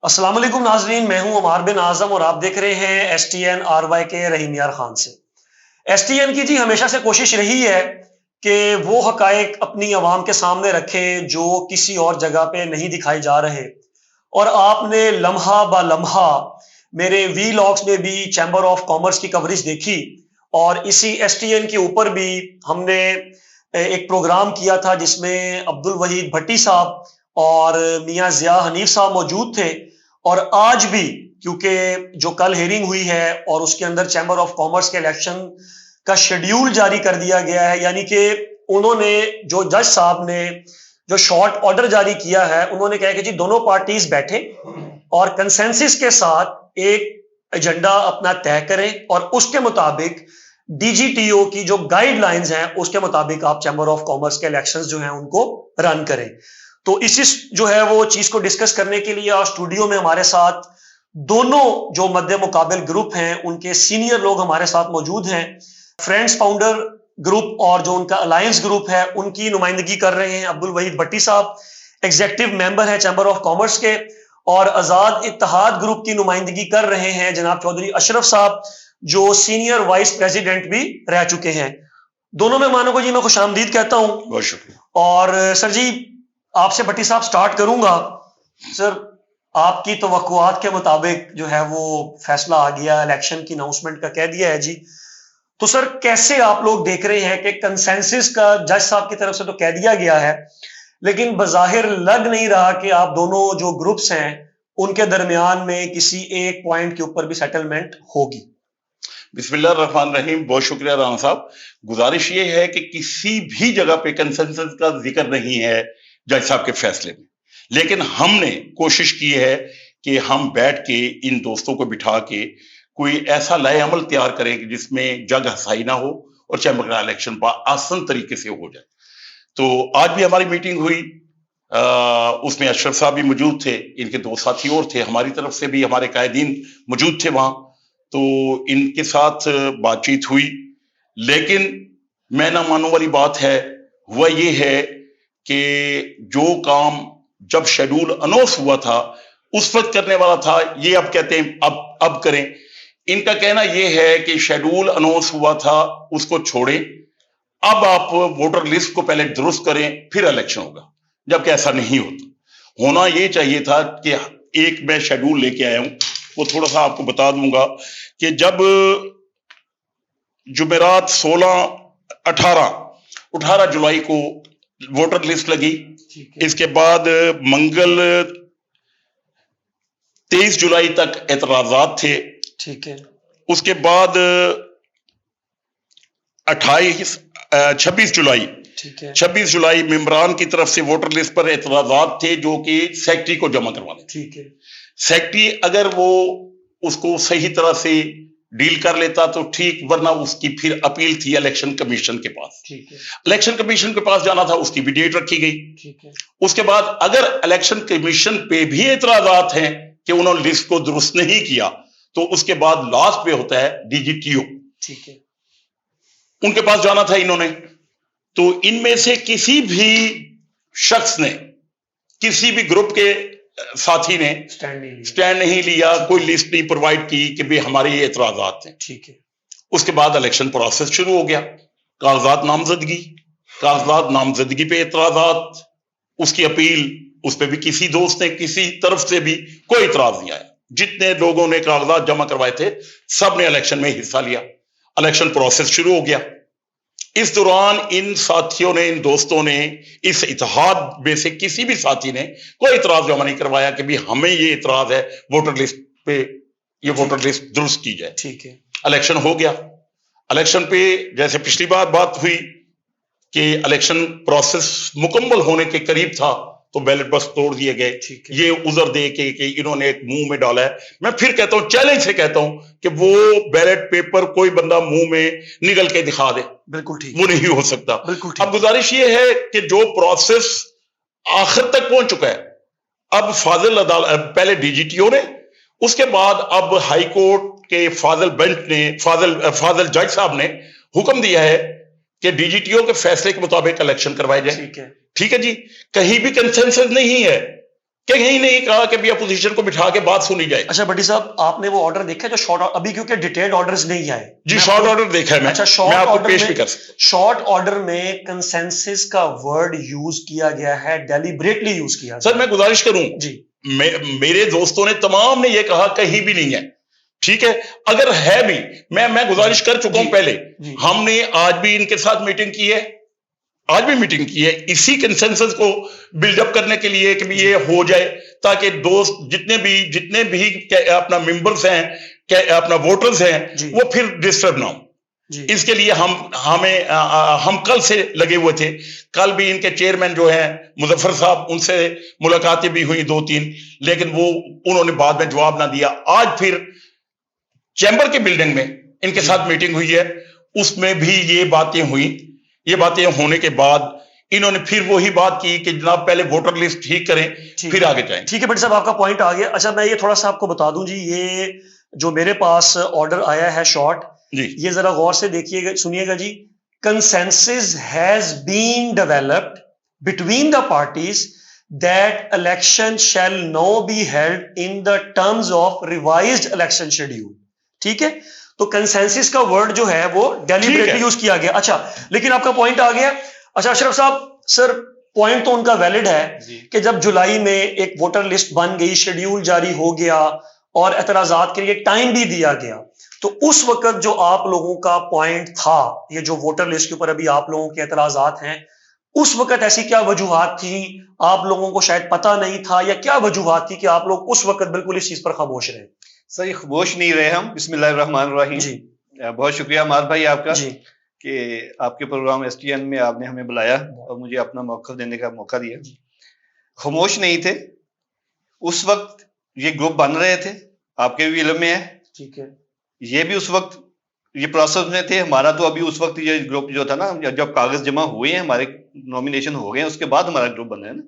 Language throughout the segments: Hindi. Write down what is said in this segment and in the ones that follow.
अस्सलाम वालेकुम नाजरीन, मैं हूं अमार बिन आजम और आप देख रहे हैं STN RY के रहीम यार खान से। STN की जी हमेशा से कोशिश रही है कि वो हकायक अपनी आवाम के सामने रखे जो किसी और जगह पे नहीं दिखाए जा रहे। और आपने लम्हा बा लम्हा मेरे वीलॉग्स में भी चैम्बर ऑफ कॉमर्स की कवरेज देखी और इसी STN के ऊपर भी हमने एक प्रोग्राम किया था जिसमें अब्दुल वहीद भट्टी साहब और मियां जिया हनीफ साहब मौजूद थे। और आज भी क्योंकि जो कल हेयरिंग हुई है और उसके अंदर चैम्बर ऑफ कॉमर्स के इलेक्शन का शेड्यूल जारी कर दिया गया है, यानी कि उन्होंने जो जज साहब ने जो शॉर्ट ऑर्डर जारी किया है, उन्होंने कहा कि जी दोनों पार्टीज बैठे और कंसेंसस के साथ एक एजेंडा अपना तय करें और उसके मुताबिक DGTO की जो गाइडलाइंस हैं उसके मुताबिक आप चैम्बर ऑफ कॉमर्स के इलेक्शंस जो हैं उनको रन करें। तो इसी जो है वो चीज को डिस्कस करने के लिए आज स्टूडियो में हमारे साथ दोनों जो मध्य मुकाबिल ग्रुप हैं उनके सीनियर लोग हमारे साथ मौजूद हैं। फ्रेंड्स फाउंडर ग्रुप और जो उनका अलायंस ग्रुप है उनकी नुमाइंदगी कर रहे हैं अब्दुल वहीद भट्टी साहब, एग्जीक्यूटिव मेंबर है चैम्बर ऑफ कॉमर्स के, और आजाद इत्तेहाद ग्रुप की नुमाइंदगी कर रहे हैं जनाब चौधरी अशरफ साहब जो सीनियर वाइस प्रेसिडेंट भी रह चुके हैं। दोनों मेहमानों को जी मैं खुशामदीद कहता हूं। बहुत शुक्रिया। और सर जी आपसे भट्टी साहब स्टार्ट करूंगा। सर आपकी तवक्कुआत के मुताबिक जो है वो फैसला आ गया, इलेक्शन की अनाउंसमेंट का कह दिया है जी, तो सर कैसे आप लोग देख रहे हैं कि कंसेंसस का जज साहब की तरफ से तो कह दिया गया है लेकिन बज़ाहिर लग नहीं रहा कि आप दोनों जो ग्रुप्स हैं उनके दरमियान में किसी एक पॉइंट के ऊपर भी सेटलमेंट होगी? बिस्मिल्लाह रहमान रहीम। बहुत शुक्रिया राना साहब। गुजारिश ये है कि किसी भी जगह पे कंसेंसस का जिक्र नहीं है जज साहब के फैसले में, लेकिन हमने कोशिश की है कि हम बैठ के इन दोस्तों को बिठा के कोई ऐसा लाए अमल तैयार करें कि जिसमें जग हसाई ना हो और चैम्बर का इलेक्शन आसान तरीके से हो जाए। तो आज भी हमारी मीटिंग हुई, उसमें अशरफ साहब भी मौजूद थे, इनके दो साथी और थे, हमारी तरफ से भी हमारे कायदीन मौजूद थे वहां, तो इनके साथ बातचीत हुई। लेकिन मैं ना मानने वाली बात है वह ये है कि जो काम जब शेड्यूल अनाउंस हुआ था उस वक्त करने वाला था, ये अब कहते हैं अब करें। इनका कहना यह है कि शेड्यूल अनाउंस हुआ था उसको छोड़ें, अब आप वोटर लिस्ट को पहले दुरुस्त करें फिर इलेक्शन होगा, जबकि ऐसा नहीं होता। होना यह चाहिए था कि एक मैं शेड्यूल लेके आया हूं, वो थोड़ा सा आपको बता दूंगा कि जब जुमेरात 18 जुलाई को वोटर लिस्ट लगी, इसके बाद मंगल 23 जुलाई तक एतराजात थे, ठीक है। उसके बाद 26 जुलाई, ठीक है, 26 जुलाई मेंबरान की तरफ से वोटर लिस्ट पर एतराजात थे जो कि सेक्रेटरी को जमा करवाने। ठीक है। सेक्रेटरी अगर वो उसको सही तरह से डील कर लेता तो ठीक, वरना उसकी फिर अपील थी इलेक्शन कमीशन के पास। ठीक है। इलेक्शन कमीशन के पास जाना था, उसकी भी डेट रखी गई। ठीक है। उसके बाद अगर इलेक्शन कमीशन पे भी एतराजात हैं कि उन्होंने लिस्ट को दुरुस्त नहीं किया तो उसके बाद लास्ट पे होता है DGTO। ठीक है। उनके पास जाना था इन्होंने। तो इनमें से किसी भी शख्स ने, किसी भी ग्रुप के साथी ने स्टैंड नहीं लिया, कोई लिस्ट नहीं प्रोवाइड की कि भाई हमारे ये एतराजात हैं। ठीक है। उसके बाद इलेक्शन प्रोसेस शुरू हो गया, कागजात नामजदगी पे एतराजात, उसकी अपील, उस पर भी किसी दोस्त ने, किसी तरफ से भी कोई इतराज नहीं आया। जितने लोगों ने कागजात जमा करवाए थे सब ने इलेक्शन में हिस्सा लिया, इलेक्शन प्रोसेस शुरू हो गया। इस दौरान इन साथियों ने, इन दोस्तों ने, इस इत्तेहाद में से किसी भी साथी ने कोई इतराज जमा नहीं करवाया कि भी हमें ये इतराज है वोटर लिस्ट पे, ये वोटर लिस्ट दुरुस्त की जाए। ठीक है। इलेक्शन हो गया। इलेक्शन पे जैसे पिछली बार बात हुई कि इलेक्शन प्रोसेस मुकम्मल होने के करीब था तो बैलेट बॉक्स तोड़ दिए गए। ये उजर दे के कि इन्होंने एक मुंह में डाला है। मैं फिर कहता हूं, चैलेंज से कहता हूं कि वो बैलेट पेपर कोई बंदा मुंह में निगल के दिखा दे, बिल्कुल ठीक, वो नहीं हो सकता। अब गुजारिश ये है कि जो प्रोसेस आखिर तक पहुंच चुका है, अब फाजिल अदालत, पहले DGTO ने, उसके बाद अब हाई कोर्ट के फाजिल बेंच ने, फाजिल जज साहब ने हुक्म दिया है कि DGTO के फैसले के मुताबिक इलेक्शन करवाए जाए। ठीक है। ठीक है जी, कहीं भी कंसेंसस नहीं है, कहीं नहीं कहा कि भी अपोजिशन को बिठा के बात सुनी जाए। अच्छा भट्टी साहब, आपने वो ऑर्डर देखा जो शॉर्ट, अभी क्योंकि डिटेल्ड ऑर्डर्स नहीं आए जी, शॉर्ट ऑर्डर देखा है मैं। अच्छा, मैं शॉर्ट आपको ऑर्डर पेश भी में, कर सकता हूं। शॉर्ट ऑर्डर में कंसेंसस का वर्ड यूज किया गया है, डेलिबरेटली यूज किया गया। सर मैं गुजारिश करूं जी, मेरे दोस्तों ने तमाम ने ये कहा कहीं भी नहीं है, ठीक है, अगर है भी मैं गुजारिश कर चुका हूं पहले। हमने आज भी इनके साथ मीटिंग की है, आज भी मीटिंग की है, इसी कंसेंसस को बिल्डअप करने के लिए कि ये हो जाए, ताकि दोस्त जितने भी अपना मेंबर्स हैं, अपना वोटर्स हैं, वो फिर डिस्टर्ब ना हो। इसके लिए हम कल से लगे हुए थे। कल भी इनके चेयरमैन जो हैं मुजफ्फर साहब, उनसे मुलाकातें भी हुई 2-3, लेकिन उन्होंने बाद में जवाब ना दिया। आज फिर चैम्बर की बिल्डिंग में इनके साथ मीटिंग हुई है, उसमें भी ये बातें हुई। ये बातें होने के बाद इन्होंने फिर वही बात की कि जनाब पहले वोटर लिस्ट ठीक करें, फिर आगे जाएं। ठीक है भट्टी साहब, आपका पॉइंट आ गया। अच्छा, मैं ये थोड़ा सा आपको बता दूं जी, ये जो मेरे पास ऑर्डर आया है शॉर्ट, ये जरा गौर से देखिएगा, सुनिएगा जी। Consensus has been developed between the parties that election shall no be held in the terms of revised election schedule. ठीक है, तो कंसेंसस का वर्ड जो है वो डेलिबरेटली यूज किया गया। अच्छा, लेकिन आपका पॉइंट आ गया। अच्छा अशरफ साहब, सर पॉइंट तो उनका वैलिड है कि जब जुलाई में एक वोटर लिस्ट बन गई, शेड्यूल जारी हो गया और एतराजात के लिए टाइम भी दिया गया, तो उस वक्त जो आप लोगों का पॉइंट था, ये जो वोटर लिस्ट के ऊपर अभी आप लोगों के एतराजात हैं, उस वक्त ऐसी क्या वजूहात थी? आप लोगों को शायद पता नहीं था, या क्या वजूहात थी कि आप लोग उस वक्त बिल्कुल इस चीज पर खामोश रहे? सर ये खामोश नहीं रहे हम। बिस्मिल्लाहिर्रहमानिर्रहीम जी। बहुत शुक्रिया मार भाई आपका जी कि आपके प्रोग्राम एसटीएन में आपने हमें बुलाया और मुझे अपना मौक़िफ़ देने का मौका दिया। खामोश नहीं थे उस वक्त, ये ग्रुप बन रहे थे, आपके भी इल्म में है, ठीक है, ये भी उस वक्त ये प्रोसेस में थे। हमारा तो अभी उस वक्त ये ग्रुप जो था ना, जब कागज जमा हुए हैं, हमारे नॉमिनेशन हो गए हैं, उसके बाद हमारा ग्रुप बना है ना,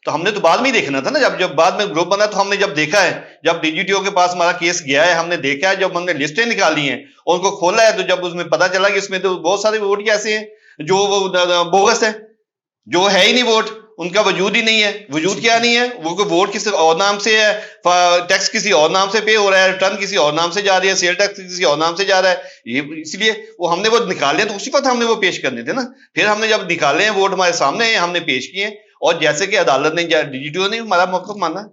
तो हमने तो बाद में ही देखना था ना। जब बाद में ग्रुप बना तो हमने जब देखा है, जब डीजीटीओ के पास हमारा केस गया है, हमने देखा है, जब हमने लिस्टें निकाली हैं और उनको खोला है, तो जब उसमें पता चला कि इसमें तो बहुत सारे वोट ऐसे हैं जो बोगस है, जो है ही नहीं वोट, उनका वजूद ही नहीं है। वजूद क्या नहीं है? वो वोट किसी और नाम से है, टैक्स किसी और नाम से पे हो रहा है, रिटर्न किसी और नाम से जा रही है, सेल टैक्स किसी और नाम से जा रहा है। ये इसलिए हमने वो निकाले, तो उसी वक्त हमने वो पेश करने थे ना। फिर हमने जब निकाले हैं, वोट हमारे सामने हैं, हमने पेश किए, और जैसे कि अदालत ने, डीजीटीओ ने हमारा मौक़िफ़ माना,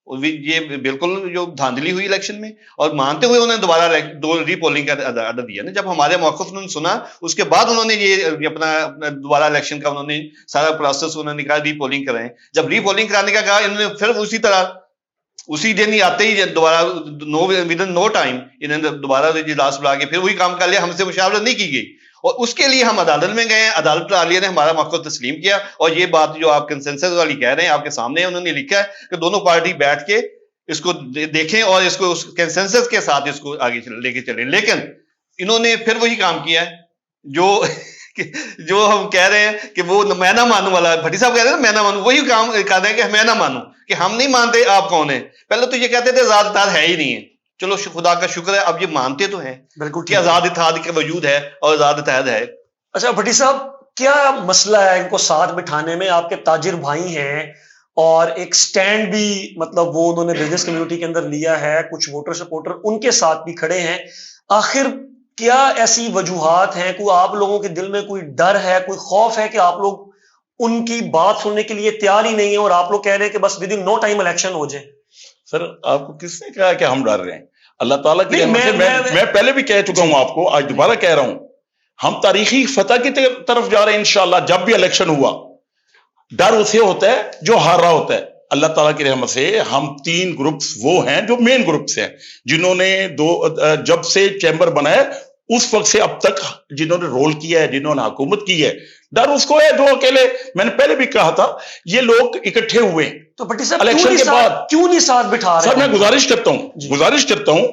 ये बिल्कुल जो धांधली हुई इलेक्शन में, और मानते हुए उन्होंने दोबारा रीपोलिंग का ऑर्डर दिया ना। जब हमारे मौक़िफ़ उन्होंने सुना, उसके बाद उन्होंने ये अपना दोबारा इलेक्शन का उन्होंने सारा प्रोसेस उन्होंने कहा रीपोलिंग कराएं। जब रीपोलिंग कराने का कहा, इन्होंने फिर उसी तरह उसी दिन ही आते ही दोबारा विद इन नो टाइम इन्होंने दोबारा इजलास बुला के फिर वही काम कर लिया। हमसे मुशावरत नहीं की गई, और उसके लिए हम अदालत में गए। अदालत आलिया ने हमारा मौक़िफ़ तस्लीम किया, और ये बात जो आप कंसेंसस वाली कह रहे हैं, आपके सामने उन्होंने लिखा है कि दोनों पार्टी बैठ के इसको देखें और इसको कंसेंसस के साथ इसको आगे लेके चलें। लेकिन इन्होंने फिर वही काम किया है जो हम कह रहे हैं कि वो मैं ना मानूं वाला, भट्टी साहब कह रहे हैं ना मैं ना मानूं, वही काम कर रहे हैं कि मैं ना मानूं, कि हम नहीं मानते आप कौन है। पहले तो ये कहते थे आज़ाद इत्तेहाद है ही नहीं है, चलो खुदा का शुक्र है अब ये मानते तो हैं बिल्कुल कि आज़ाद इत्तेहाद का वजूद है और आज़ाद इत्तेहाद है। अच्छा भट्टी साहब, क्या मसला है इनको साथ बिठाने में? आपके ताजिर भाई हैं और एक स्टैंड भी, मतलब वो उन्होंने बिजनेस कम्युनिटी के अंदर लिया है, कुछ वोटर सपोर्टर उनके साथ भी खड़े हैं। आखिर क्या ऐसी वजूहात हैं? कोई आप लोगों के दिल में कोई डर है, कोई खौफ है कि आप लोग उनकी बात सुनने के लिए तैयार ही नहीं है, और आप लोग कह रहे हैं कि बस within no time election हो जाए? सर आपको किसने कहा कि हम डर रहे हैं? अल्लाह ताला की रहमत से मैं पहले भी कह चुका हूं आपको, आज दोबारा कह रहा हूं, हम तारीखी फतह की तरफ जा रहे हैं इंशाअल्लाह। जब भी इलेक्शन हुआ, डर उसे होता है जो हार रहा होता है। अल्लाह ताला की रहमत से हम 3 ग्रुप्स वो हैं जो मेन ग्रुप्स हैं, जिन्होंने जब से चैम्बर बनाया उस वक्त से अब तक जिन्होंने रोल किया है, जिन्होंने हुकूमत की है। डर उसको है जो अकेले, मैंने पहले भी कहा था, ये लोग इकट्ठे हुए तो भट्टी साहब इलेक्शन के बाद क्यों नहीं साथ बिठा रहे? सर मैं गुजारिश करता हूं,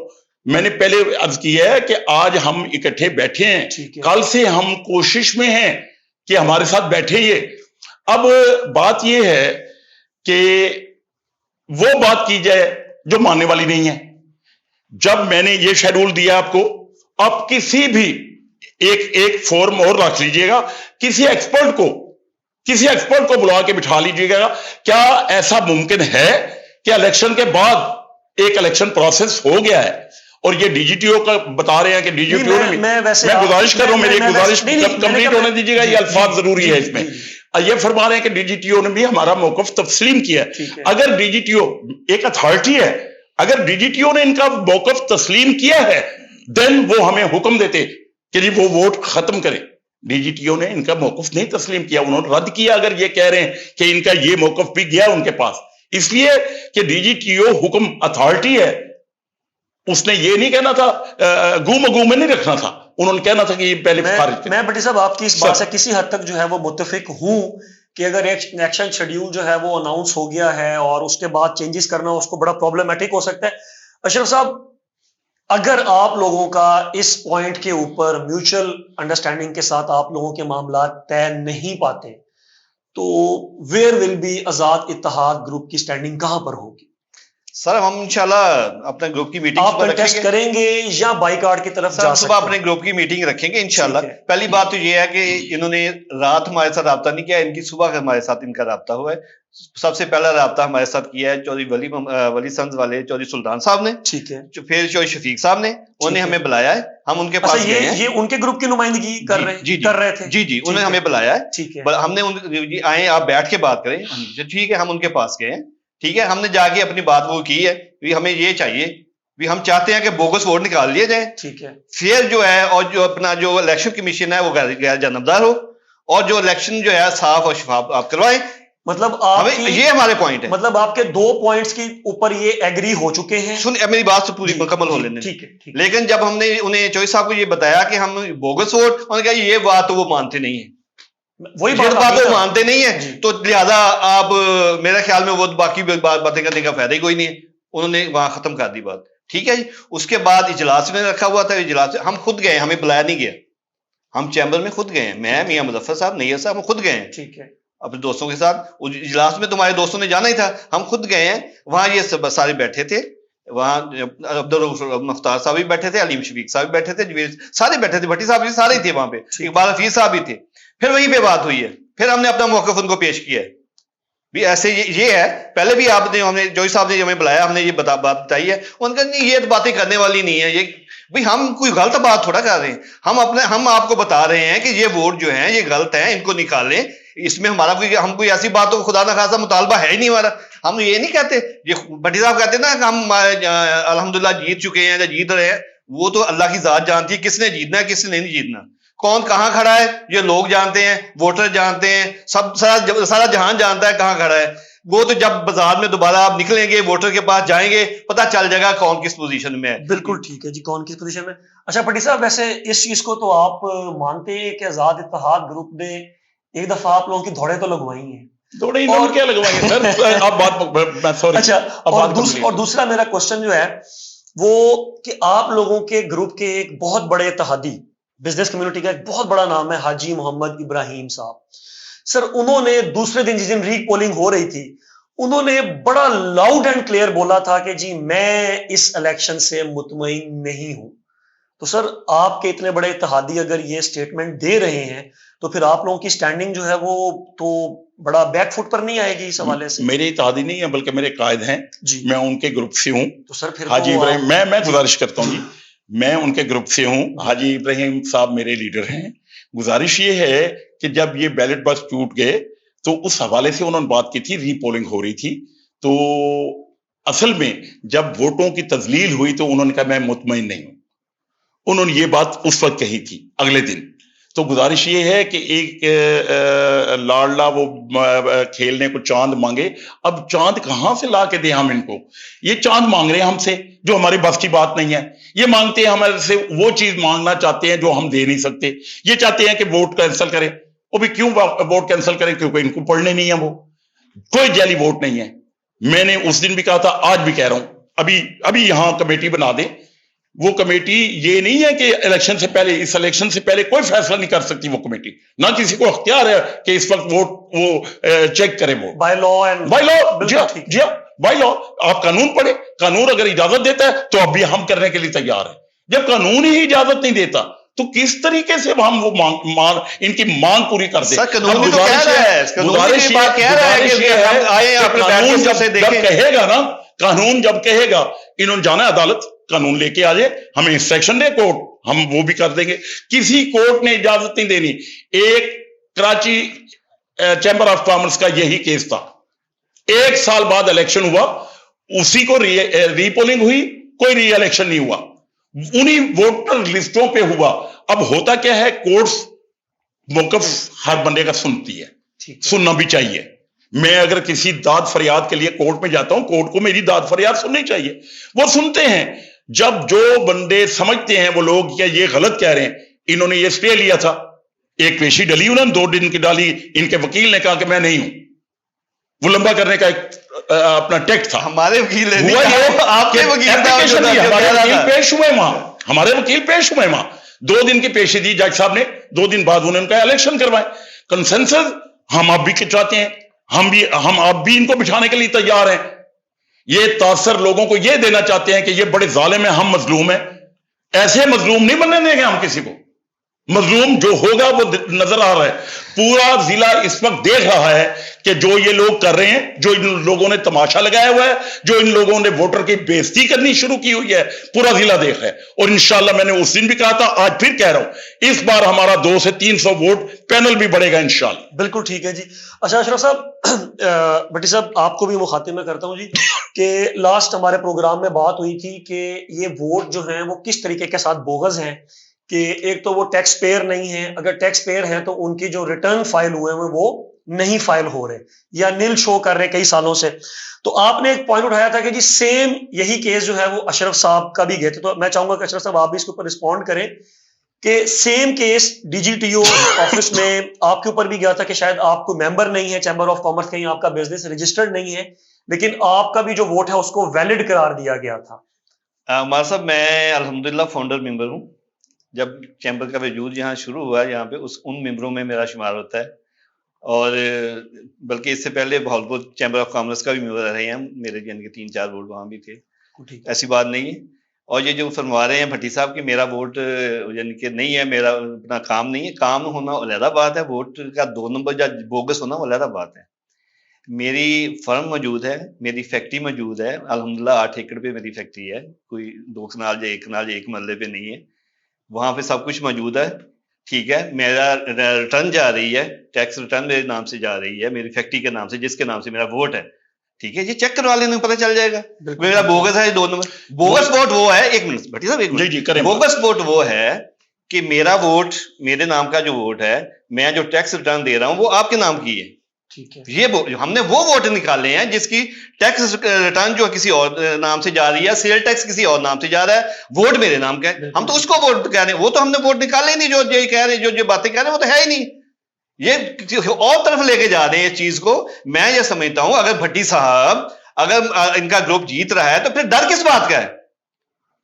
मैंने पहले अर्ज किया है कि आज हम इकट्ठे बैठे हैं, कल से हम कोशिश में हैं कि हमारे साथ बैठे। ये अब बात ये है कि वो बात की जाए जो मानने वाली नहीं है। जब मैंने ये शेड्यूल दिया आपको, अब किसी भी एक फॉर्म और रख लीजिएगा, किसी एक्सपर्ट को, किसी एक्सपर्ट को बुला के बिठा लीजिएगा। क्या ऐसा मुमकिन है कि इलेक्शन के बाद एक इलेक्शन प्रोसेस हो गया है और ये डीजीटीओ का बता रहे हैं कि डीजीटीओ ने, मैं गुजारिश कर रहा हूं, मेरी गुजारिश कंप्लीट होने दीजिएगा, ये अल्फाज जरूरी है इसमें। ये फरमा रहे हैं कि डीजीटीओ ने भी हमारा मौकफ तस्लीम किया है। अगर डीजीटीओ एक अथॉरिटी है, अगर डीजीटीओ ने इनका मौकफ तस्लीम किया है, देन वो हमें हुक्म देते कि जी वो वोट खत्म करें। डीजीटीओ ने इनका मौकफ नहीं तस्लीम किया, उन्होंने रद्द किया। अगर ये कह रहे हैं कि इनका ये मौकफ भी गया उनके पास, इसलिए कि डीजीटीओ हुक्म अथॉरिटी है, उसने ये नहीं कहना था, गू में नहीं रखना था, उन्होंने कहना था कि ये पहले खारिज। मैं भट्टी साहब आपकी इस बात से किसी हद तक जो है वो मुत्तफिक हूं कि अगर एक इलेक्शन शेड्यूल जो है वो अनाउंस हो गया है और उसके बाद चेंजेस करना उसको बड़ा प्रॉब्लमेटिक हो सकता है। अशरफ साहब, अगर आप लोगों का इस पॉइंट के ऊपर म्यूचुअल अंडरस्टैंडिंग के साथ आप लोगों के मामला तय नहीं पाते, तो where will be Azad Ittehad group की स्टैंडिंग कहां पर होगी? सर हम इंशाल्लाह अपने ग्रुप की मीटिंग आप कंटेस्ट करेंगे या बाइकाट की तरफ जा सुबह अपने ग्रुप की मीटिंग रखेंगे इंशाल्लाह। पहली बात तो ये है कि इन्होंने रात हमारे साथ राब्ता नहीं किया, इनकी सुबह हमारे साथ इनका राब्ता हुआ है। सबसे पहला राब्ता हमारे साथ किया है चौधरी वली सन्स वाले चौधरी सुल्तान साहब ने, ठीक है, फिर चौधरी शफीक साहब ने, उन्हें हमें बुलाया है, हम उनके पास गए हैं। ये उनके ग्रुप की नुमाइंदगी कर रहे थे। जी उन्होंने हमें बुलाया है, ठीक है, हमने आए आप बैठ के बात करें, ठीक है, हम उनके पास गए हैं, ठीक है, हमने जाके अपनी बात वो की है, हमें ये चाहिए, हम चाहते हैं कि बोगस वोट निकाल लिए जाए, ठीक है, फिर जो है और जो अपना जो इलेक्शन कमीशन है वो गैर जानबदार हो और जो इलेक्शन जो है साफ और शफाफ आप करवाएं। मतलब ये हमारे पॉइंट है। मतलब आपके 2 पॉइंट्स के ऊपर ये एग्री हो चुके हैं। सुन मेरी बात से पूरी मुकम्मल हो लेने, ठीक है। लेकिन जब हमने उन्हें चौधरी साहब को ये बताया कि हम बोगस वोट, उन्होंने कहा ये बात तो वो मानते नहीं है, वही बात वो मानते नहीं है, तो लिहाजा आप मेरे ख्याल में वो बाकी बातें करने का फायदा ही कोई नहीं है। उन्होंने वहां खत्म कर दी बात, ठीक है जी। उसके बाद इजलास में रखा हुआ था, इजलास हम खुद गए, हमें बुलाया नहीं गया, हम चैम्बर में खुद गए हैं, मैं मियां मुजफ्फर साहब नैयर साहब हम खुद गए हैं, ठीक है, अपने दोस्तों के साथ। उस इजलास में तुम्हारे दोस्तों ने जाना ही था, हम खुद गए हैं वहां, ये सब सारे बैठे थे वहां, अब्दुल मुख्तार साहब भी बैठे थे, अलीम शफीक साहब भी बैठे थे, सारे बैठे थे, भट्टी साहब भी सारे थे वहां पे, इकबाल हफीज साहब भी थे। फिर वहीं पे बात हुई है, फिर हमने अपना मौक़िफ़ उनको पेश किया है भी ऐसे ये है। पहले भी आपने हमने जोई साहब ने हमें बुलाया, हमने ये बात बताई है, उनका नहीं ये बातें करने वाली नहीं है, ये भाई हम कोई गलत बात थोड़ा कर रहे हैं, हम आपको बता रहे हैं कि ये वोट जो है ये गलत है, इनको निकालें, इसमें हमारा कोई ऐसी बात तो खुदा ना खासा मुतालबा है ही नहीं हमारा। हम ये नहीं कहते, ये भट्टी साहब कहते ना हम अल्हम्दुलिल्लाह जीत चुके हैं या जीत रहे हैं, वो तो अल्लाह की जात जानती है किसने जीतना है किसने नहीं जीतना, कौन कहां खड़ा है ये लोग जानते हैं, वोटर जानते हैं, सब सारा जहान जानता है कहां खड़ा है। वो तो जब बाजार में दोबारा आप निकलेंगे, वोटर के पास जाएंगे, पता चल जाएगा कौन किस पोजीशन में है। बिल्कुल ठीक है जी, कौन किस पोजीशन में। अच्छा भट्टी साहब, वैसे इस चीज को तो आप मानते हैं कि आजाद इत्तेहाद ग्रुप ने एक दफा आप लोगों की दौड़े तो लगवाई हैं? दौड़े और क्या लगवाएंगे सर, आप बात सॉरी। अच्छा, और दूसरा मेरा क्वेश्चन जो है वो कि आप लोगों के ग्रुप के एक बहुत बड़े इत्तेहादी बिजनेस कम्युनिटी का एक बहुत बड़ा नाम है हाजी मोहम्मद इब्राहिम साहब, सर उन्होंने दूसरे दिन जिस दिन रीपोलिंग हो रही थी, उन्होंने बड़ा लाउड एंड क्लियर बोला था कि जी मैं इस इलेक्शन से मुतमईन नहीं हूं। तो सर आपके इतने बड़े इत्तेहादी अगर ये स्टेटमेंट दे रहे हैं तो फिर आप लोगों की स्टैंडिंग जो है वो तो बड़ा बैकफुट पर नहीं आएगी इस हवाले से? मेरे इत्तेहादी नहीं है बल्कि मेरे कायद हैं जी, मैं उनके ग्रुप से हूं। तो सर फिर हाजी इब्राहिम, मैं गुजारिश करता हूं जी, मैं उनके ग्रुप से हूं, हाजी इब्राहिम साहब मेरे लीडर हैं। गुजारिश ये है कि जब ये बैलेट बॉक्स टूट गए तो उस हवाले से उन्होंने बात की थी, रीपोलिंग हो रही थी, तो असल में जब वोटों की तजलील हुई तो उन्होंने कहा मैं मुतमईन नहीं हूं, उन्होंने ये बात उस वक्त कही थी अगले दिन। तो गुजारिश ये है कि एक लाडला वो खेलने को चांद मांगे, अब चांद कहां से ला के दें हम इनको? ये चांद मांग रहे हैं हमसे जो हमारे बस की बात नहीं है, ये मांगते हैं हमारे से वो चीज मांगना चाहते हैं जो हम दे नहीं सकते, ये चाहते हैं कि वोट कैंसिल करें। वो भी क्यों वोट कैंसिल करें? क्योंकि इनको पढ़ने नहीं है, वो कोई जाली वोट नहीं है। मैंने उस दिन भी कहा था, आज भी कह रहा हूं, अभी यहां कमेटी बना दे। वो कमेटी ये नहीं है कि इलेक्शन से पहले, इस इलेक्शन से पहले कोई फैसला नहीं कर सकती वो कमेटी, ना किसी को अख्तियार है कि इस वक्त वोट वो चेक करे। वो बाय लॉ जी, बाय लॉ आप कानून पढ़े, कानून अगर इजाजत देता है तो अब भी हम करने के लिए तैयार है। जब कानून ही इजाजत नहीं देता तो किस तरीके से हम वो इनकी मांग पूरी कर दें? कानून भी तो कह रहा है, गुजारिश कह रहा है कि हम आए कानून जब कहेगा ना, कानून जब कहेगा इन्होंने जाना अदालत, कानून लेके आ जाए, हमें इंस्ट्रक्शन दे कोर्ट, हम वो भी कर देंगे। किसी कोर्ट ने इजाजत नहीं देनी। एक कराची चैंबर ऑफ कॉमर्स का यही केस था, 1 साल बाद इलेक्शन हुआ, उसी को रीपोलिंग हुई, कोई री इलेक्शन नहीं हुआ, उन्हीं वोटर लिस्टों पे हुआ। अब होता क्या है, कोर्ट्स मौकफ हर बंदे का सुनती है, सुनना भी चाहिए। मैं अगर किसी दाद फरियाद के लिए कोर्ट में जाता हूं, कोर्ट को मेरी दाद फरियाद सुननी चाहिए, वो सुनते हैं। जब जो बंदे समझते हैं वो लोग क्या ये गलत कह रहे हैं, इन्होंने ये स्टे लिया था, एक पेशी डली उन्होंने, 2 दिन की डाली, इनके वकील ने कहा कि मैं नहीं हूं, वो लंबा करने का एक अपना टेक्ट था। हमारे वकील आपके वकील पेश हुए वहां, हमारे वकील पेश हुए वहां, 2 दिन की पेशी दी जज साहब ने, 2 दिन बाद उन्होंने उनका इलेक्शन करवाए। कंसेंसस हम अब भी चाहते हैं, हम अब भी इनको बिठाने के लिए तैयार हैं। ये तासर लोगों को ये देना चाहते हैं कि ये बड़े जालिम हैं, हम मजलूम हैं। ऐसे मजलूम नहीं बनने देंगे हम किसी को। मजलूम जो होगा वो नजर आ रहा है, पूरा जिला इस वक्त देख रहा है कि जो ये लोग कर रहे हैं, जो इन लोगों ने तमाशा लगाया हुआ है, जो इन लोगों ने वोटर की बेइज्जती करनी शुरू की हुई है, पूरा जिला देख रहा है। और इंशाल्लाह मैंने उस दिन भी कहा था, आज फिर कह रहा हूं, इस बार हमारा 200 से 300 वोट पैनल भी बढ़ेगा इंशाल्लाह। बिल्कुल ठीक है जी। अच्छा अशरफ साहब, भट्टी साहब, आपको भी मुखातिब में करता हूं जी कि लास्ट हमारे प्रोग्राम में बात हुई थी कि ये वोट जो है वो किस तरीके के साथ बोगस हैं, कि एक तो वो टैक्स पेयर नहीं है, अगर टैक्स पेयर है तो उनकी जो रिटर्न फाइल हुए हैं वो नहीं फाइल हो रहे या नील शो कर रहे कई सालों से। तो आपने एक पॉइंट उठाया था कि जी सेम यही केस जो है वो अशरफ साहब का भी गए थे, तो मैं चाहूंगा कि अशरफ साहब आप भी इसके ऊपर रिस्पॉन्ड करें कि सेम केस डीजीटीओ ऑफिस में आपके ऊपर भी गया था कि शायद आप कोई मेंबर नहीं है चैंबर ऑफ कॉमर्स, कहीं आपका बिजनेस रजिस्टर्ड नहीं है, लेकिन आपका भी जो वोट है उसको वैलिड करार दिया गया था। उमर साहब, मैं अल्हम्दुलिल्लाह फाउंडर मेंबर हूँ। जब चैम्बर का वजूद यहाँ शुरू हुआ, यहाँ पे उन मेंबरों में मेरा शुमार होता है, और बल्कि इससे पहले बहावलपुर चैम्बर ऑफ कॉमर्स का भी मेंबर रहे हैं मेरे, यानी कि 3-4 वोट वहाँ भी थे, ऐसी बात नहीं है। और ये जो फरमा रहे हैं भट्टी साहब कि मेरा वोट यानी कि नहीं है, मेरा अपना काम नहीं है, काम होना अलहदा बात है, वोट का 2 नंबर या बोगस होना अलहदा बात है। मेरी फर्म मौजूद है, मेरी फैक्ट्री मौजूद है, अल्हम्दुलिल्लाह 8 एकड़ पे मेरी फैक्ट्री है, कोई 2 कनाल या 1 कनाल या 1 मरले पे नहीं है, वहां पे सब कुछ मौजूद है। ठीक है, मेरा रिटर्न जा रही है, टैक्स रिटर्न मेरे नाम से जा रही है, मेरी फैक्ट्री के नाम से, जिसके नाम से मेरा वोट है। ठीक है, ये चेक करवा लेने पता चल जाएगा मेरा बोगस है 2 नंबर। बोगस वोट वो है, 1 मिनट भट्टी साहब, 1 मिनट, बोगस वोट वो है कि मेरा वोट, मेरे नाम का जो वोट है, मैं जो टैक्स रिटर्न दे रहा हूं वो आपके नाम की है। ठीक है, ये हमने वो वोट निकाले हैं जिसकी टैक्स रिटर्न जो किसी और नाम से जा रही है, सेल टैक्स किसी और नाम से जा रहा है, वोट मेरे नाम का है, हम तो उसको वोट कह रहे हैं। वो तो हमने वोट निकाले ही नहीं, जो ये कह रहे हैं, जो बातें कह रहे हैं वो तो है ही नहीं, ये और तरफ लेके जा रहे हैं इस चीज को। मैं ये समझता हूं अगर भट्टी साहब, अगर इनका ग्रुप जीत रहा है तो फिर डर किस बात का है,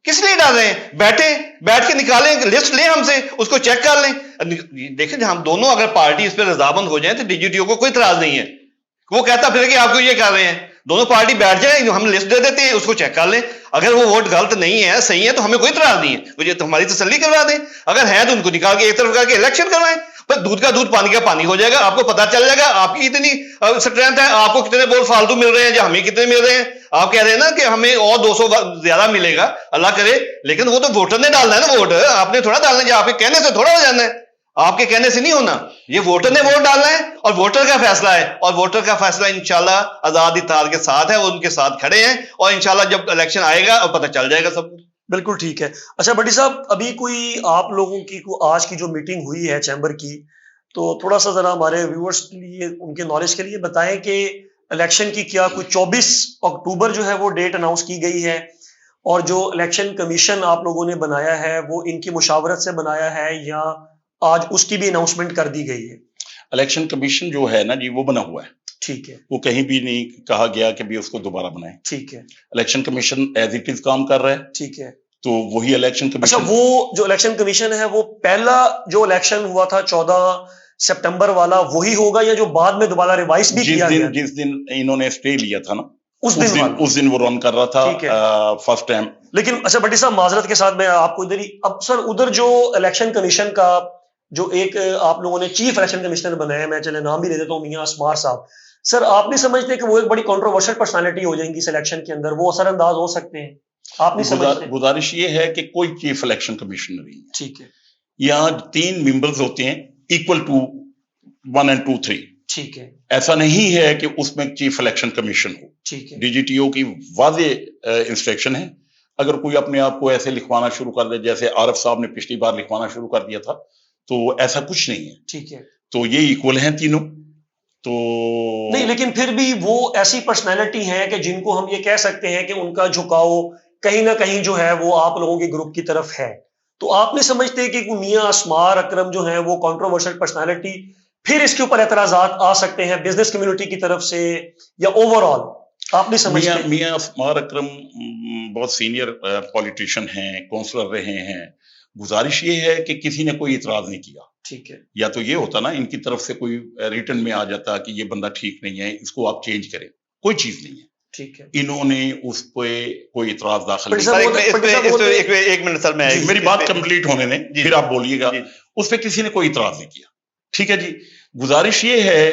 किस लिए डर रहे हैं? बैठ के निकालें, लिस्ट लें हमसे, उसको चेक कर लें। देखें, हम दोनों अगर पार्टी इस पर रजामंद हो जाए तो डीजीटीओ को कोई इतराज नहीं है। वो कहता फिर कि आपको ये कर रहे हैं, दोनों पार्टी बैठ जाए, हम लिस्ट दे देते हैं, उसको चेक कर लें। अगर वो वोट गलत नहीं है, सही है, तो हमें कोई इतराज नहीं है, मुझे तो हमारी तसल्ली करवा दें। अगर है तो उनको निकाल के एक तरफ करके इलेक्शन करवाएं, पर दूध का दूध पानी का पानी हो जाएगा, आपको पता चल जाएगा आपकी कितनी स्ट्रेंथ है, आपको कितने वोट फालतू मिल रहे हैं, या हमें कितने मिल रहे हैं। आप कह रहे हैं ना कि हमें और 200 ज्यादा मिलेगा, अल्लाह करे, लेकिन वो तो वोटर ने डालना है ना वोट, आपने थोड़ा डालना है, आपके कहने से थोड़ा हो जाना है, आपके कहने से नहीं होना, ये वोटर ने वोट डालना है और वोटर का फैसला है, और वोटर का फैसला इंशाल्लाह आजाद इत्तेहाद के साथ है, वो उनके साथ खड़े हैं, और इंशाल्लाह जब इलेक्शन आएगा और पता चल जाएगा सब। बिल्कुल ठीक है। अच्छा भट्टी साहब, अभी कोई आप लोगों की आज की जो मीटिंग हुई है चैम्बर की, तो थोड़ा सा जरा हमारे व्यूअर्स के लिए, उनके नॉलेज के लिए बताएं कि इलेक्शन की क्या कोई 24 अक्टूबर जो है वो डेट अनाउंस की गई है, और जो इलेक्शन कमीशन आप लोगों ने बनाया है वो इनकी मुशावरत से बनाया है, या आज उसकी भी अनाउंसमेंट कर दी गई है? इलेक्शन कमीशन जो है ना जी, वो बना हुआ है। ठीक है, वो कहीं भी नहीं कहा गया कि भी उसको दोबारा बनाए। ठीक है, election commission as it is काम कर रहा है। ठीक है, तो वही इलेक्शन कमीशन। अच्छा, वो जो इलेक्शन कमीशन है वो पहला जो इलेक्शन हुआ था 14 सितंबर वाला वही होगा, या जो बाद में दोबारा रिवाइज भी किया गया? जिस दिन इन्होंने स्टे लिया था ना, उस दिन वो रन कर रहा था फर्स्ट टाइम। लेकिन अच्छा भट्टी साहब, माजरत के साथ मैं आपको इधर ही, अब सर उधर जो इलेक्शन कमीशन का जो एक आप लोगों ने चीफ इलेक्शन कमिश्नर बनाया, मैं चले नाम भी ले देता हूँ, मियां असमार साहब, सर आप नहीं समझते कि वो एक बड़ी कंट्रोवर्शियल पर्सनालिटी हो जाएंगी इस इलेक्शन के अंदर, वो असरअंदाज हो सकते हैं? आप नहीं समझते? गुजारिश ये है कि कोई चीफ इलेक्शन कमिश्नर नहीं है, ठीक है, यहाँ 3 मेंबर्स होते हैं इक्वल टू 1 and 2 3, ठीक है, ऐसा नहीं है कि उसमें चीफ इलेक्शन कमीशन हो। ठीक है, डीजीटीओ की वाज़े इंस्ट्रक्शन है, अगर कोई अपने आप को ऐसे लिखवाना शुरू कर दे जैसे आरिफ साहब ने पिछली बार लिखवाना शुरू कर दिया था, तो ऐसा कुछ नहीं है। ठीक है, तो ये इक्वल हैं तीनों। तो नहीं, लेकिन फिर भी वो ऐसी पर्सनैलिटी हैं कि जिनको हम ये कह सकते हैं कि उनका झुकाव कहीं ना कहीं जो है वो आप लोगों के ग्रुप की तरफ है। तो आप नहीं समझते कि मियां असमार अकरम जो है वो कंट्रोवर्शियल पर्सनैलिटी, फिर इसके ऊपर एतराजात आ सकते हैं बिजनेस कम्युनिटी की तरफ से या ओवरऑल? आप नहीं समझते? मियां असमार अकरम बहुत सीनियर पॉलिटिशियन हैं, काउंसलर रहे हैं। गुजारिश ये है कि किसी ने कोई इतराज नहीं किया। ठीक है, या तो ये होता ना इनकी तरफ से कोई रिटर्न में आ जाता कि ये बंदा ठीक नहीं है, इसको आप चेंज करें, कोई चीज नहीं है। ठीक है, इन्होंने उस पे कोई इतराज दाखिल नहीं किया। एक मिनट सर, मैं मेरी बात कंप्लीट होने दें, फिर आप बोलिएगा। उस पे किसी ने कोई इतराज नहीं किया। ठीक है जी। गुजारिश ये है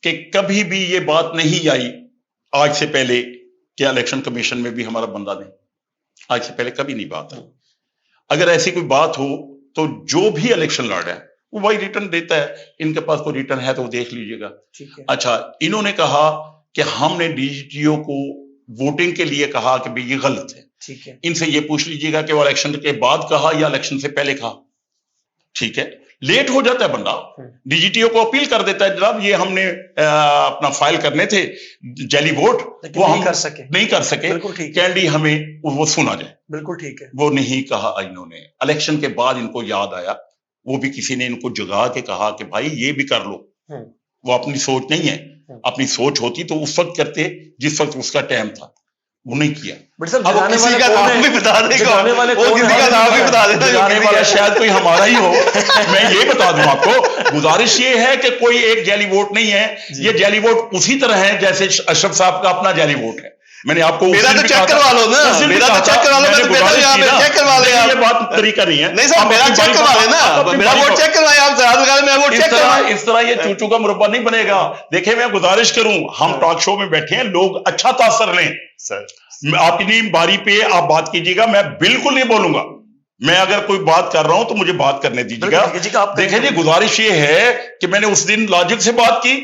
कि कभी भी ये बात नहीं आई आज से पहले कि इलेक्शन कमीशन में भी हमारा बंदा नहीं, आज से पहले कभी नहीं बात आई। अगर ऐसी कोई बात हो तो जो भी इलेक्शन लड़ रहा है वो वही रिटर्न देता है। इनके पास कोई रिटर्न है तो वो देख लीजिएगा। ठीक है। अच्छा, इन्होंने कहा कि हमने डीजीटीओ को वोटिंग के लिए कहा कि भाई ये गलत है। ठीक है। इनसे ये पूछ लीजिएगा कि वो इलेक्शन के बाद कहा या इलेक्शन से पहले कहा। ठीक है, लेट हो जाता है बंदा, डीजीटीओ को अपील कर देता है, जनाब ये हमने अपना फाइल करने थे जैली वोट, वो हम नहीं कर सके, कैंडी हमें वो सुना जाए। बिल्कुल ठीक है। वो नहीं कहा इन्होंने। इलेक्शन के बाद इनको याद आया, वो भी किसी ने इनको जगा के कहा कि भाई ये भी कर लो। वो अपनी सोच नहीं है, अपनी सोच होती तो उस वक्त करते जिस वक्त उसका टाइम था, वो नहीं किया। अब किसी का नाम भी बता देगा, वो किसी का नाम भी बता देना, जाने वाला शायद कोई हमारा ही हो। मैं ये बता दूं आपको, गुजारिश ये है कि कोई एक जाली वोट नहीं है, ये जाली वोट उसी तरह है जैसे अशरफ साहब का अपना जाली वोट है। मैंने आपको मेरा तो चेक करवा लो ना, मेरा तो चेक करवा लो, मैं तो चेक करवा ले। ये बात तरीका नहीं है। नहीं सर, मेरा चेक करवा लेना, मेरा वोट चेक करवाएं आप, मैं वोट चेक करवाएं। इस तरह ये चूचू का मुरब्बा नहीं बनेगा। देखिए, मैं गुजारिश करूं, हम टॉक शो में बैठे हैं, लोग अच्छा तासर लें सर। अपनी बारी पे आप बात कीजिएगा, मैं बिल्कुल नहीं बोलूंगा। मैं अगर कोई बात कर रहा हूं तो मुझे बात करने दीजिएगा। देखिए जी, गुजारिश ये है कि मैंने उस दिन लॉजिक से बात की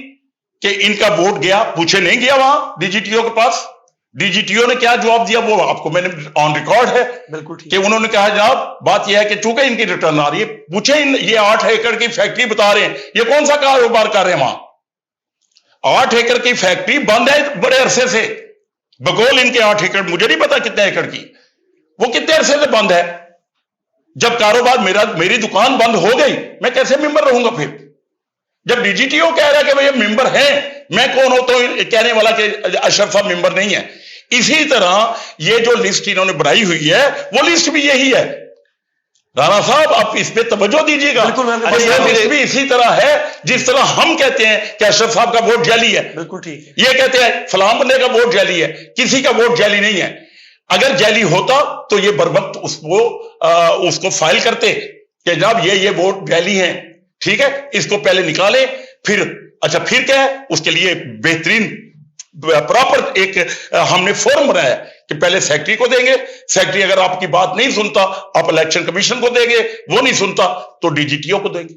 कि इनका वोट गया, पूछे नहीं गया वहां डीजीटीओ के पास। डीजीटीओ ने क्या जवाब दिया वो आपको मैंने ऑन रिकॉर्ड है। बिल्कुल ठीक। कि उन्होंने कहा जनाब बात यह है कि चूंकि इनकी रिटर्न आ रही है, पूछे ये 8 एकड़ की फैक्ट्री बता रहे हैं, ये कौन सा कारोबार कर रहे हैं वहां? 8 एकड़ की फैक्ट्री बंद है बड़े अरसे से। बगौल इनके 8 एकड़, मुझे नहीं पता कितने एकड़ की, वो कितने अरसे से बंद है। जब कारोबार मेरी दुकान बंद हो गई, मैं कैसे मेंबर रहूंगा फिर? जब डीजीटीओ कह रहा है कि भैया मेंबर है, मैं कौन होता हूं कहने वाला कि अशरफ साहब मेंबर नहीं है। इसी तरह ये जो लिस्ट इन्होंने बनाई हुई है, वो लिस्ट भी यही है। राणा साहब, आप इस पे तवज्जो दीजिएगा। ये लिस्ट भी इसी तरह है जिस तरह हम कहते हैं कि अशरफ साहब का वोट जाली है। बिल्कुल ठीक है। ये कहते हैं फलां बंदे का वोट जाली है, किसी का वोट जाली नहीं है। अगर जाली होता तो ये बरवक्त उसको फाइल करते कि जनाब ये वोट जाली है, ठीक है, इसको पहले निकाले, फिर अच्छा फिर क्या है, उसके लिए बेहतरीन प्रॉपर एक हमने फॉर्म बनाया कि पहले सेक्रेटरी को देंगे, सेक्रेटरी अगर आपकी बात नहीं सुनता आप इलेक्शन कमीशन को देंगे, वो नहीं सुनता तो डीजीटीओ को देंगे।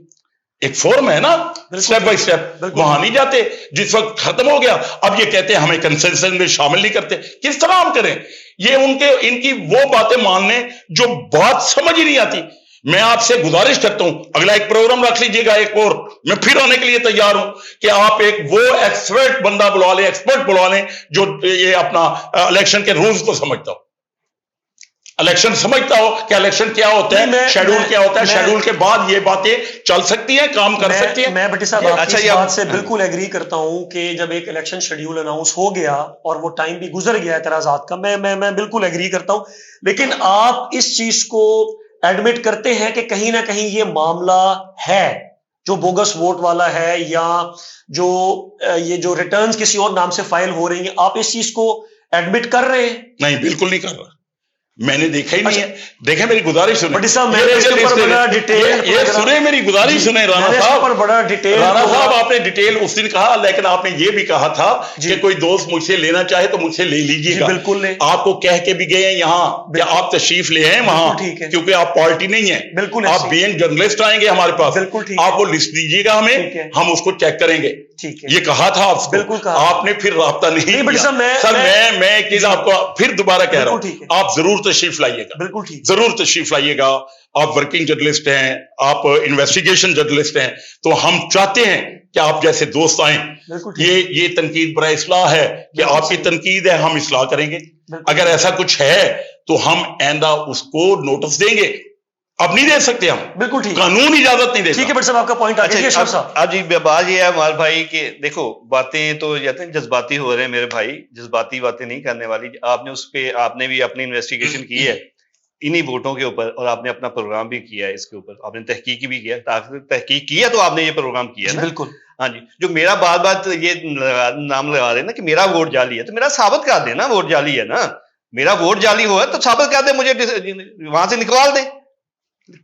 एक फॉर्म है ना, स्टेप बाय स्टेप। वहां नहीं जाते, जिस वक्त खत्म हो गया अब ये कहते हैं हमें कंसेंसस में शामिल नहीं करते। किस तरह हम करें? ये इनकी वो बातें मानने जो बात समझ ही नहीं आती। मैं आपसे गुजारिश करता हूं, अगला एक प्रोग्राम रख लीजिएगा एक और, मैं फिर आने के लिए तैयार हूं कि आप एक वो एक्सपर्ट बंदा बुला लें, एक्सपर्ट बुला लें जो ये अपना इलेक्शन के रूल्स को समझता हो, इलेक्शन समझता हो कि इलेक्शन क्या होता है, शेड्यूल क्या होता है, शेड्यूल के बाद ये बातें चल सकती हैं, काम कर सकती हैं। मैं भट्टी साहब आपकी इस बात से बिल्कुल एग्री करता हूं कि जब एक इलेक्शन शेड्यूल अनाउंस हो गया और वो टाइम भी गुजर गया एतराजात का, मैं बिल्कुल एग्री करता हूं। लेकिन आप इस चीज को एडमिट करते हैं कि कहीं ना कहीं ये मामला है जो बोगस वोट वाला है, या जो ये जो रिटर्न्स किसी और नाम से फाइल हो रही हैं, आप इस चीज को एडमिट कर रहे हैं? नहीं, बिल्कुल नहीं कर रहा, मैंने देखा ही नहीं है। देखें, मेरी गुजारिश सुने, ये सुने, मेरी गुजारिश सुने राणा साहब, राणा साहब आपने डिटेल उस दिन कहा, लेकिन आपने ये भी कहा था कि कोई दोस्त मुझसे लेना चाहे तो मुझसे ले लीजिएगा। बिल्कुल ले, आपको कह के भी गए हैं यहाँ कि आप तशरीफ ले आए वहां, क्योंकि आप पार्टी नहीं है, बिल्कुल आप बीइंग जर्नलिस्ट आएंगे हमारे पास, बिल्कुल आप वो लिस्ट दीजिएगा हमें, हम उसको चेक करेंगे। ठीक है, ये कहा था आपको, बिल्कुल कहा। आपने फिर राब्ता नहीं किया। सर मैं एक चीज आपको फिर दोबारा कह रहा हूँ, आप जरूर तशरीफ लाइएगा, बिल्कुल ठीक, जरूर तशरीफ लाइएगा। आप वर्किंग जर्नलिस्ट हैं, आप इन्वेस्टिगेशन जर्नलिस्ट हैं, तो हम चाहते हैं कि आप जैसे दोस्त आए। ये तनकीद बरा इस्लाह है कि आपकी तनकीद है, हम इस्लाह करेंगे। अगर ऐसा कुछ है तो हम आइंदा उसको नोटिस देंगे, अब नहीं दे सकते हम, बिल्कुल ठीक, कानून इजाजत नहीं देता। ठीक है बट साहब आपका पॉइंट आ गया। अब जी बात ये है अमार भाई कि देखो बातें तो कहते हैं जज्बाती हो रहे हैं मेरे भाई, जज्बाती बातें नहीं करने वाली। आपने उस पे आपने भी अपनी इन्वेस्टिगेशन की है इन्हीं वोटों के ऊपर, और आपने अपना प्रोग्राम भी किया है इसके ऊपर, आपने तहकीक भी किया, तहकीक किया तो आपने ये प्रोग्राम किया ना। बिल्कुल, हाँ जी। जो मेरा बार बार ये नाम लगा रहे ना कि मेरा वोट जाली है, तो मेरा साबित कर दे ना वोट जाली है ना, मेरा वोट जाली हुआ तो साबित कर दे, मुझे वहां से निकाल दे।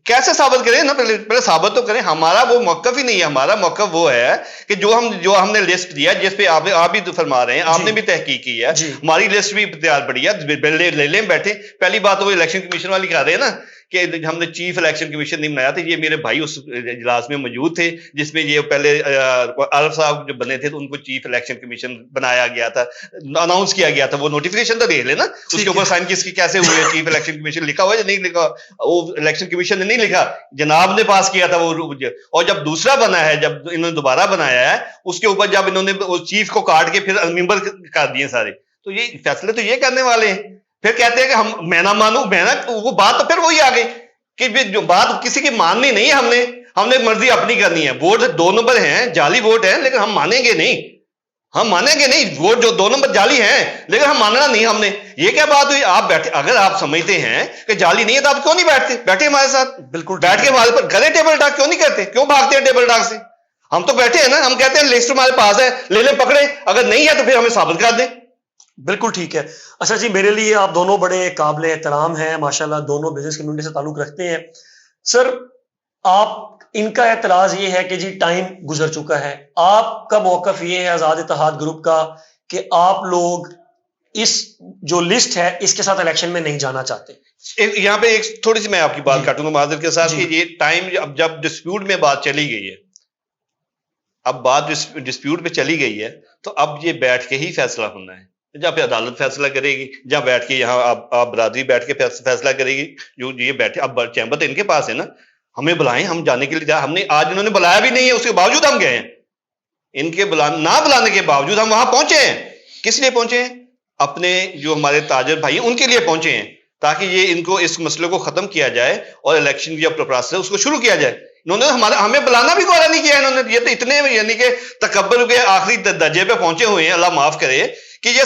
कैसे साबित करें ना, पहले साबित तो करें। हमारा वो मौकफ ही नहीं है, हमारा मौकफ वो है कि जो हमने लिस्ट दिया, जिस पे आप भी तो फरमा रहे हैं, आपने भी तहकीक की है, हमारी लिस्ट भी तैयार पड़ी है, ले लें बैठे। पहली बात तो वो इलेक्शन कमीशन वाली कह रहे हैं ना कि हमने चीफ इलेक्शन कमीशन नहीं बनाया था, ये मेरे भाई उस इजलास में मौजूद थे जिसमें ये पहले आरिफ साहब जो बने थे तो उनको चीफ इलेक्शन कमीशन बनाया गया था, अनाउंस किया गया था। वो नोटिफिकेशन तो देख लेना, उसके ऊपर साइन किसकी कैसे हुई है, चीफ इलेक्शन कमीशन लिखा हुआ है या नहीं लिखा, वो इलेक्शन कमीशन ने नहीं लिखा, जनाब ने पास किया था वो। और जब दूसरा बना है, जब इन्होंने दोबारा बनाया है, उसके ऊपर जब इन्होंने चीफ को काट के फिर मेंबर कर दिए सारे, तो ये फैसले तो ये करने वाले हैं। फिर कहते हैं कि हम मैं ना मानू, मैं ना, वो बात तो फिर वही आ गई कि जो बात किसी की माननी नहीं है, हमने मर्जी अपनी करनी है। वोट 2 नंबर हैं, जाली वोट हैं, लेकिन हम मानेंगे नहीं, हम मानेंगे नहीं। वोट जो 2 नंबर जाली हैं, लेकिन हम मानना नहीं हमने। ये क्या बात हुई? आप बैठे, अगर आप समझते हैं कि जाली नहीं है तो आप क्यों नहीं बैठे हमारे साथ? बिल्कुल बैठ के हमारे पर करें टेबल टॉक, क्यों नहीं करते? क्यों भागते हैं टेबल टॉक से? हम तो बैठे हैं ना, हम कहते हैं लिस्ट हमारे पास है, ले लें पकड़े, अगर नहीं है तो फिर हमें साबित कर दें। बिल्कुल ठीक है। अच्छा जी, मेरे लिए आप दोनों बड़े काबिल एहतराम हैं, माशाल्लाह दोनों बिजनेस कम्युनिटी से ताल्लुक रखते हैं। सर आप इनका एतराज ये है कि जी टाइम गुजर चुका है, आपका मौकफ ये है आजाद इत्तेहाद ग्रुप का कि आप लोग इस जो लिस्ट है इसके साथ इलेक्शन में नहीं जाना चाहते। यहाँ पे एक थोड़ी सी मैं आपकी बात काटूंगा माजिर के साथ कि ये टाइम अब जब डिस्प्यूट में बात चली गई है, अब बात डिस्प्यूट में चली गई है, तो अब ये बैठ के ही फैसला होना है। जहाँ पे अदालत फैसला करेगी, जहाँ बैठ के यहाँ आप बरादरी बैठ के फैसला करेगी। जो ये बैठे, अब चैम्बर तो इनके पास है ना, हमें बुलाएं, हम जाने के लिए हमने आज इन्होंने बुलाया भी नहीं है, उसके बावजूद हम गए हैं। इनके ना बुलाने के बावजूद हम वहां पहुंचे हैं। किस लिए पहुंचे हैं? अपने जो हमारे ताजर भाई उनके लिए पहुंचे हैं, ताकि ये इनको इस मसले को खत्म किया जाए और इलेक्शन की प्रोसेस उसको शुरू किया जाए। इन्होंने हमें बुलाना भी गौरा नहीं किया इन्होंने। ये तो इतने यानी कि तकब्बुर के आखिरी दर्जे पे पहुंचे हुए हैं, अल्लाह माफ करे, कि ये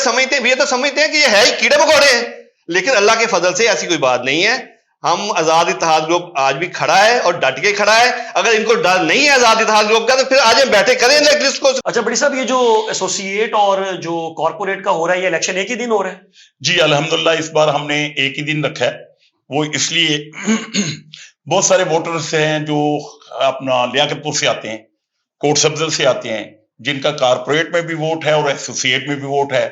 तो समझते हैं कि ये है ही कीड़े मकोड़े हैं। लेकिन अल्लाह के फजल से ऐसी कोई बात नहीं है। हम आजाद इत्तेहाद ग्रुप आज भी खड़ा है और डट के खड़ा है। अगर इनको डर नहीं है आजाद इत्तेहाद ग्रुप का तो फिर आज हम बैठे करें लिस्ट को। अच्छा बड़ी साहब, ये जो एसोसिएट और जो कॉर्पोरेट का हो रहा है, ये इलेक्शन एक ही दिन हो रहा है? जी अल्हम्दुलिल्लाह, इस बार हमने एक ही दिन रखा है। वो इसलिए बहुत सारे वोटर्स हैं जो अपना लियाकतपुर से आते हैं, कोट सब्जल से आते हैं, जिनका कारपोरेट में भी वोट है और एसोसिएट में भी वोट है।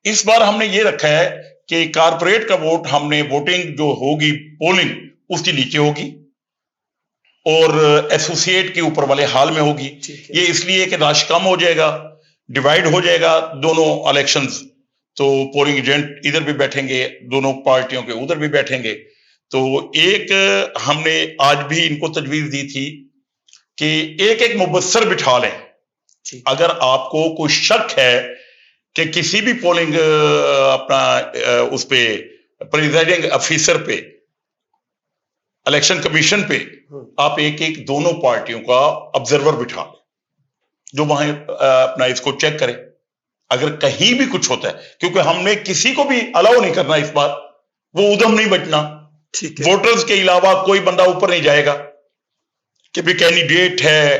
इस बार हमने ये रखा है कि कारपोरेट का वोट हमने वोटिंग जो होगी पोलिंग उसकी नीचे होगी और एसोसिएट के ऊपर वाले हाल में होगी। ये इसलिए कि रश कम हो जाएगा, डिवाइड हो जाएगा दोनों इलेक्शंस, तो पोलिंग एजेंट इधर भी बैठेंगे, दोनों पार्टियों के उधर भी बैठेंगे। तो एक हमने आज भी इनको तजवीज दी थी कि एक मुबस्सर बिठा लें। अगर आपको कोई शक है कि किसी भी पोलिंग अपना उस पे प्रिजाइडिंग अफिसर पे, इलेक्शन कमीशन पे आप एक दोनों पार्टियों का ऑब्जर्वर बिठा लें जो वहां अपना इसको चेक करे अगर कहीं भी कुछ होता है, क्योंकि हमने किसी को भी अलाउ नहीं करना इस बार, वो उधम नहीं बचना। वोटर्स के अलावा कोई बंदा ऊपर नहीं जाएगा कि भी कैंडिडेट है,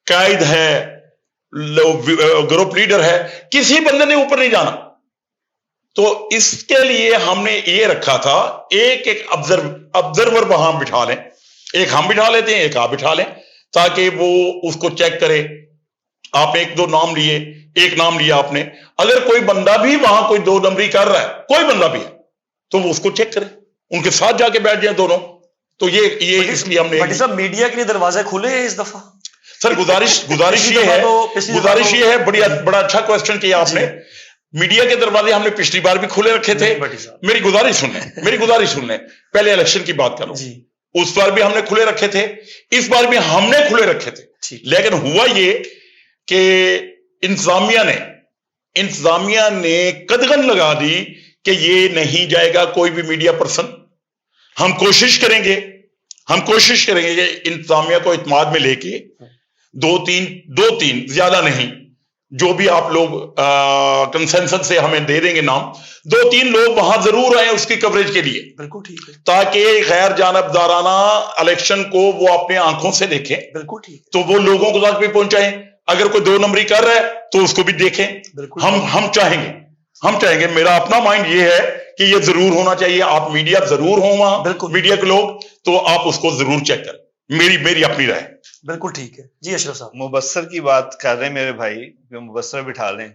कायद है, ग्रुप लीडर है, किसी बंदे ने ऊपर नहीं जाना। तो इसके लिए हमने ये रखा था एक एक ऑब्जर्वर वहां बिठा लें, एक हम बिठा लेते हैं, एक आप बिठा लें, ताकि वो उसको चेक करे। आप एक दो नाम लिए, एक नाम लिया आपने, अगर कोई बंदा भी वहां कोई दो नंबरी कर रहा है, कोई बंदा भी है, तो वो उसको चेक करे, उनके साथ जाके बैठ जाए दोनों। तो ये इसलिए हमने सब मीडिया के लिए दरवाजे खुले हैं इस दफा। सर गुजारिश ये है, बड़ा अच्छा क्वेश्चन किया आपने। मीडिया के दरवाजे हमने पिछली बार भी खुले रखे थे। मेरी गुजारिश सुन लें, पहले इलेक्शन की बात करो, उस बार भी हमने खुले रखे थे, इस बार भी हमने खुले रखे थे। लेकिन हुआ ये कि इंतजामिया ने कदगन लगा दी कि ये नहीं जाएगा कोई भी मीडिया पर्सन। हम कोशिश करेंगे कि इंतजामिया को इत्मीनान में लेके दो तीन ज्यादा नहीं, जो भी आप लोग कंसेंसस से हमें दे देंगे नाम, 2-3 लोग वहां जरूर आए उसकी कवरेज के लिए। बिल्कुल ठीक है, ताकि गैर जानबदाराना इलेक्शन को वो अपने आंखों से देखें। बिल्कुल ठीक, तो वो लोगों को तक भी पहुंचाएं। अगर कोई 2 नंबरी कर रहा है तो उसको भी देखें। हम चाहेंगे, मेरा अपना माइंड ये है कि ये जरूर होना चाहिए। आप मीडिया जरूर हो वहां, मीडिया के लोग, तो आप उसको जरूर चेक करें। मेरी अपनी राय। बिल्कुल ठीक है जी। अशरफ साहब, मुबस्सर की बात कर रहे हैं मेरे भाई, मुबस्सर बिठा लें।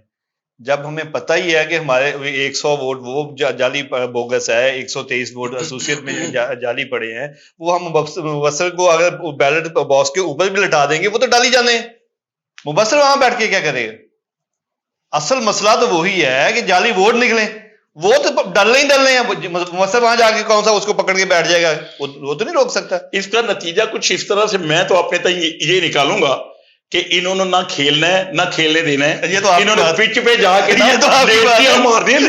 जब हमें पता ही है कि हमारे 100 वोट वो जाली बोगस है, 123 वोट एसोसिएट में जाली पड़े हैं, वो हम मुबस्सर को अगर बैलेट बॉक्स के ऊपर भी लटा देंगे, वो तो डाली जाने। मुबस्सर वहां बैठ के क्या करेगा? असल मसला तो वही है कि जाली वोट निकले, वो तो डलने हैं। मुबस्सर वहां जाके कौन सा उसको पकड़ के बैठ जाएगा? वो तो नहीं रोक सकता। इसका नतीजा कुछ इस तरह से मैं तो अपने तक ये निकालूंगा कि इन्होंने ना खेलना है ना खेलने देना है। ये तो इन्होंने पिच पे जाके मार दिए,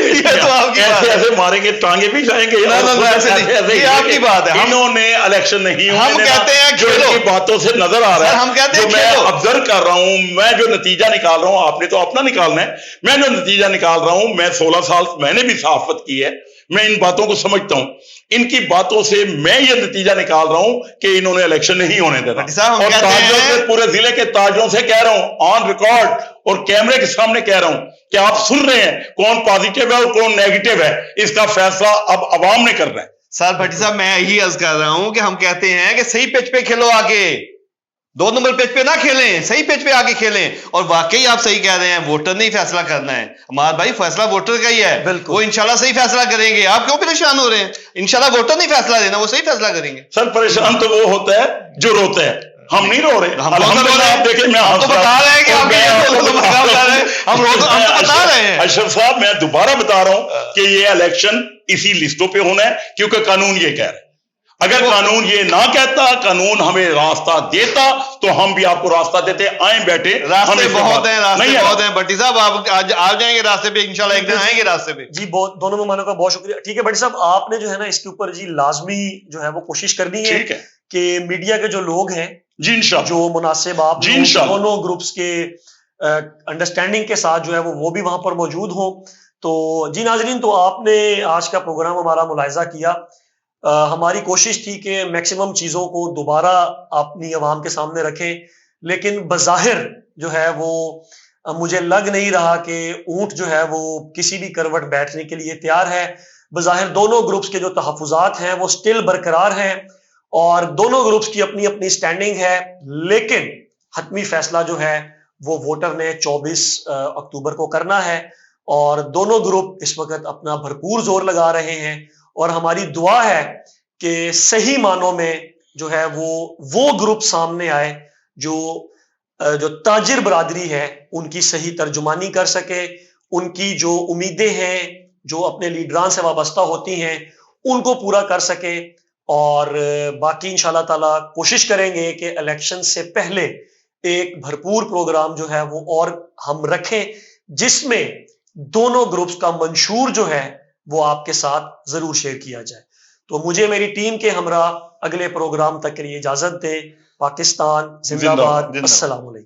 ऐसे मारेंगे, टांगे भी जाएंगे। ये आपकी बात है। इन्होंने इलेक्शन नहीं, हम कहते हैं जो इनकी बातों से नजर आ रहा है, हम कहते हैं मैं ऑब्जर्व कर रहा हूं, मैं जो नतीजा निकाल रहा हूं, आपने तो अपना निकालना है, मैं जो नतीजा निकाल रहा हूं, मैं 16 साल मैंने भी सहाफत की है, मैं इन बातों को समझता हूं। इनकी बातों से मैं ये नतीजा निकाल रहा हूं कि इन्होंने इलेक्शन नहीं होने देना। और ताजों से, पूरे जिले के ताजों से कह रहा हूं, ऑन रिकॉर्ड और कैमरे के सामने कह रहा हूं कि आप सुन रहे हैं कौन पॉजिटिव है और कौन नेगेटिव है। इसका फैसला अब अवाम ने करना है। सर भट्टी साहब, मैं यही अर्ज कर रहा हूं कि हम कहते हैं कि सही पिच पे खेलो, आगे 2 नंबर पिच पे ना खेलें, सही पिच पे आके खेलें। और वाकई आप सही कह रहे हैं, वोटर ने ही फैसला करना है। हमारा भाई फैसला वोटर का ही है, वो इंशाल्लाह सही फैसला करेंगे। आप क्यों परेशान हो रहे हैं? इंशाल्लाह वोटर नहीं फैसला देना, वो सही फैसला करेंगे। सर परेशान तो वो होता है जो रोता है, हम नहीं रो रहे। हम देखिए, मैं आपको बता रहे हैं कि हम बता रहे हैं। अशरफ साहब, मैं दोबारा बता रहा हूं कि ये इलेक्शन इसी लिस्टों पे होना है, क्योंकि कानून ये कह रहा है। अगर कानून ये ना कहता, कानून हमें रास्ता देता, तो हम भी आपको रास्ता देते। आए बैठे, रास्ते बहुत हैं भट्टी साहब, आप आज आ जाएंगे रास्ते पे, इंशाल्लाह एक दिन आएंगे रास्ते पे जी। दोनों मेहमानों का बहुत शुक्रिया। ठीक है भट्टी साहब, आपने जो है ना इसके ऊपर जी लाजमी जो है वो कोशिश करनी है कि मीडिया के जो लोग हैं जी, इंशाल्लाह जो मुनासिब आप दोनों ग्रुप्स के अंडरस्टैंडिंग के साथ जो है वो भी वहां पर मौजूद हो। तो जी नाजरीन, तो आपने आज का प्रोग्राम हमारा मुलाहिजा किया। हमारी कोशिश थी कि मैक्सिमम चीज़ों को दोबारा अपनी आवाम के सामने रखें, लेकिन बज़ाहिर जो है वो मुझे लग नहीं रहा कि ऊंट जो है वो किसी भी करवट बैठने के लिए तैयार है। बज़ाहिर दोनों ग्रुप्स के जो तहफ़्फ़ुज़ात हैं वो स्टिल बरकरार हैं और दोनों ग्रुप्स की अपनी अपनी स्टैंडिंग है, लेकिन हतमी फैसला जो है वो वोटर ने 24 अक्टूबर को करना है। और दोनों ग्रुप इस वक्त अपना भरपूर जोर लगा रहे हैं और हमारी दुआ है कि सही मानों में जो है वो ग्रुप सामने आए जो ताजिर बरादरी है उनकी सही तर्जुमानी कर सके, उनकी जो उम्मीदें हैं जो अपने लीडरान से वाबस्ता होती हैं उनको पूरा कर सके। और बाकी इंशाल्लाह ताला कोशिश करेंगे कि इलेक्शन से पहले एक भरपूर प्रोग्राम जो है वो और हम रखें, जिसमें दोनों ग्रुप्स का मंशूर जो है वो आपके साथ जरूर शेयर किया जाए। तो मुझे मेरी टीम के हमरा अगले प्रोग्राम तक के लिए इजाजत दें। पाकिस्तान जिंदाबाद। अस्सलाम वालेकुम।